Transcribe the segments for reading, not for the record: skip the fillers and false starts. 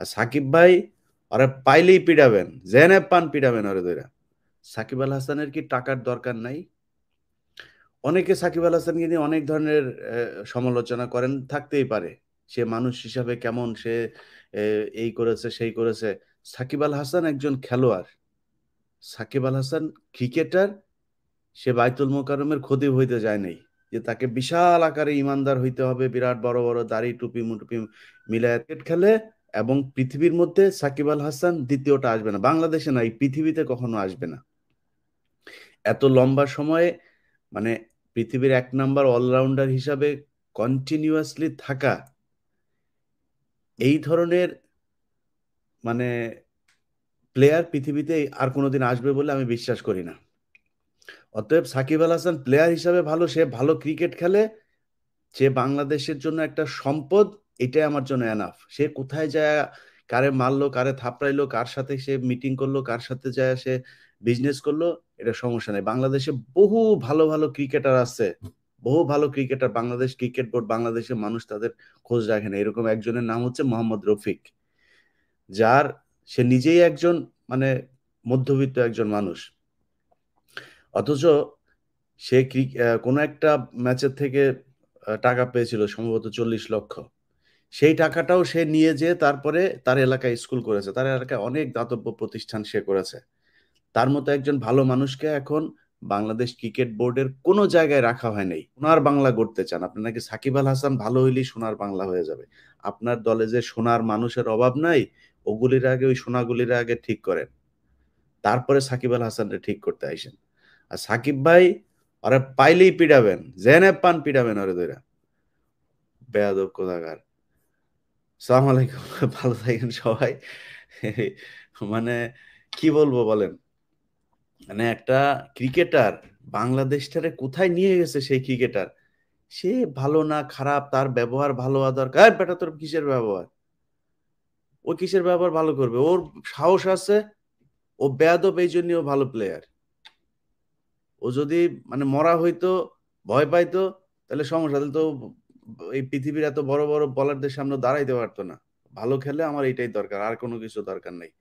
আর সাকিব ভাই ওরা পাইলেই পিটাবেন, জেনে পান পিটাবেন ওরে ধইরা। সাকিব আল হাসানের কি টাকার দরকার নাই? অনেকে সাকিব আল হাসানকে নিয়ে অনেক ধরনের সমালোচনা করেন, থাকতেই পারে। সে মানুষ হিসাবে কেমন, সে এই করেছে, সেই করেছে। সাকিব আল হাসান একজন খেলোয়াড়। সাকিব আল হাসান ক্রিকেটার। সে বাইতুল মোকাররমের খতিব হইতে যায় নাই। যে তাকে বিশাল আকারে ইমানদার হইতে হবে, বিরাট বড়, বড় দাড়ি, টুপি, মুটুপি মিলায় ক্রিকেট খেলে এবং পৃথিবীর মধ্যে সাকিব আল হাসান দ্বিতীয়টা আসবে না। বাংলাদেশে না, এই পৃথিবীতে কখনো আসবে না। এত লম্বা সময়ে মানে পৃথিবীর ১ নাম্বার অলরাউন্ডার হিসাবে কন্টিনিউয়াসলি থাকা, এই ধরনের মানে প্লেয়ার পৃথিবীতে আর কোনোদিন আসবে বলে আমি বিশ্বাস করি না। অতএব সাকিব আল হাসান প্লেয়ার হিসাবে ভালো, সে ভালো ক্রিকেট খেলে, সে বাংলাদেশের জন্য একটা সম্পদ। এটাই আমার জন্য এনাফ। সে কোথায় যায়, কারে মারলো, কারে থাপড়াইলো, কার সাথে সে মিটিং করলো, কার সাথে যায় সে বিজনেস করলো, এটা সমস্যা নেই। বাংলাদেশে বহু ভালো ভালো ক্রিকেটার আছে, বহু ভালো ক্রিকেটার। বাংলাদেশ ক্রিকেট বোর্ড, বাংলাদেশের মানুষ তাদের খোঁজ রাখে না। এরকম একজনের নাম হচ্ছে মোহাম্মদ রফিক, যার সে নিজেই একজন মানে মধ্যবিত্ত একজন মানুষ। অথচ সে কোনো একটা ম্যাচের থেকে টাকা পেয়েছিল সম্ভবত 40 লক্ষ। সেই টাকাটাও সে নিয়ে যেয়ে তারপরে তার এলাকায় স্কুল করেছে, তার এলাকায় অনেক দাতব্য প্রতিষ্ঠান সে করেছে। তার মতো একজন ভালো মানুষকে এখন বাংলাদেশ ক্রিকেট বোর্ডের কোনো জায়গায় রাখা হয় নাই। সোনার বাংলা গড়তে চান আপনি, নাকি সাকিব আল হাসান ভালো হইলেই সোনার বাংলা হয়ে যাবে? আপনার দলে যে সোনার মানুষের অভাব নাই, ওগুলির আগে, ওই সোনাগুলির আগে ঠিক করেন, তারপরে সাকিব আল হাসানকে ঠিক করতে আইসেন। আর সাকিব ভাই ওরা পাইলেই পিটাবেন, জেনে পান পিটাবেন ওরে ধইরা। বেয়াদব কোথাকার। সালাম আলাইকুম। ভালো থাকেন সবাই। মানে কি বলবো বলেন? মানে একটা ক্রিকেটার বাংলাদেশটারে কোথায় নিয়ে গেছে সেই ক্রিকেটার। সে ভালো না খারাপ, তার ব্যবহার ভালো হওয়া দরকার। বেটা তোর কিসের ব্যবহার? ও কিসের ব্যবহার ভালো করবে? ওর সাহস আছে, ও বেয়াদব, এই জন্য ও ভালো প্লেয়ার। ও যদি মানে মরা হইতো, ভয় পাইতো, তাহলে সমস্যা, তাহলে তো এই পৃথিবীর এত বড় বড় বলারদের সামনে দাঁড়াইতে পারতো না। ভালো খেলে আমার এইটাই দরকার, আর কোনো কিছু দরকার নেই।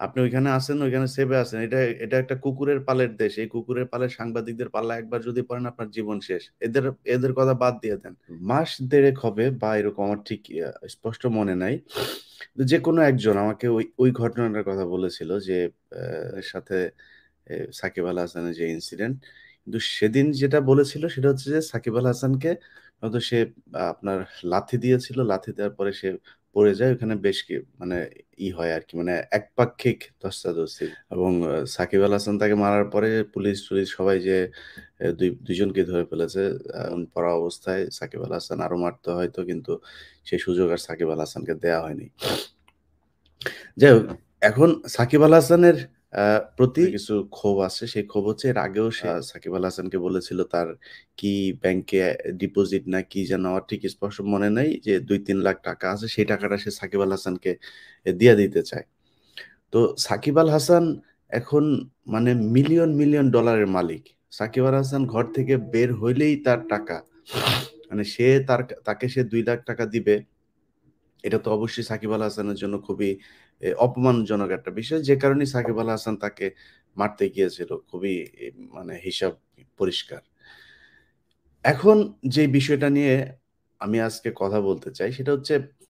আপনি ওইখানে আছেন, ওইখানে সেভে আছেন। এটা এটা একটা কুকুরের পালের দেশ। এই কুকুরের পালের সাংবাদিকদের পাল্লা একবার যদি পড়েন, আপনার জীবন শেষ। এদের এদের কথা বাদ দিয়ে দেন। মাস দেড়েক হবে বা এরকম, আমার ঠিক স্পষ্ট মনে নাই। যে কোনো একজন আমাকে ওই ওই ঘটনাটার কথা বলেছিল যে এর সাথে সাকিব আল হাসানের যে ইনসিডেন্ট। কিন্তু সেদিন যেটা বলেছিল সেটা হচ্ছে যে সাকিব আল হাসানকে হয়তো সে আপনার লাথি দিয়েছিল। লাথি দেওয়ার পরে সে পড়ে যায়। ওখানে বেশ কি মানে হয় আরকি, মানে একপাক্ষিক ধস্তাধস্তি। এবং সাকিব আল হাসান তাকে মারার পরে পুলিশ-টুলিশ সবাই যেয়ে ২ জনকে ধরে ফেলেছে। পড়া অবস্থায় সাকিব আল হাসান আরো মারতে হয়তো, কিন্তু সেই সুযোগ আর সাকিব আল হাসানকে দেয়া হয়নি। যাই হোক, এখন সাকিব আল হাসানের আ প্রতি কিছু ক্ষোভ আছে। সেই ক্ষোভ হচ্ছে এর আগেও সে সাকিব আল হাসানকে বলেছিল তার কি ব্যাংকে ডিপোজিট না কি যেন, আমার ঠিক স্পষ্ট মনে নাই, যে ২-৩ লাখ টাকা আছে। সেই টাকাটা সে সাকিব আল হাসানকে দিয়া দিতে চায়। তো সাকিব আল হাসান এখন মানে মিলিয়ন, মিলিয়ন ডলারের মালিক। সাকিব আল হাসান ঘর থেকে বের হইলেই তার টাকা। মানে সে তাকে সে ২ লাখ টাকা দিবে। এটা তো অবশ্যই সাকিব আল হাসানের জন্য খুবই অপমানজনক একটা বিষয়। যে কারণে সাকিব আল হাসান তাকে মারতে গিয়েছিল। খুবই মানে হিসাব পরিষ্কার। এখন যে বিষয়টা নিয়ে আমি আজকে কথা বলতে চাই সেটা হচ্ছে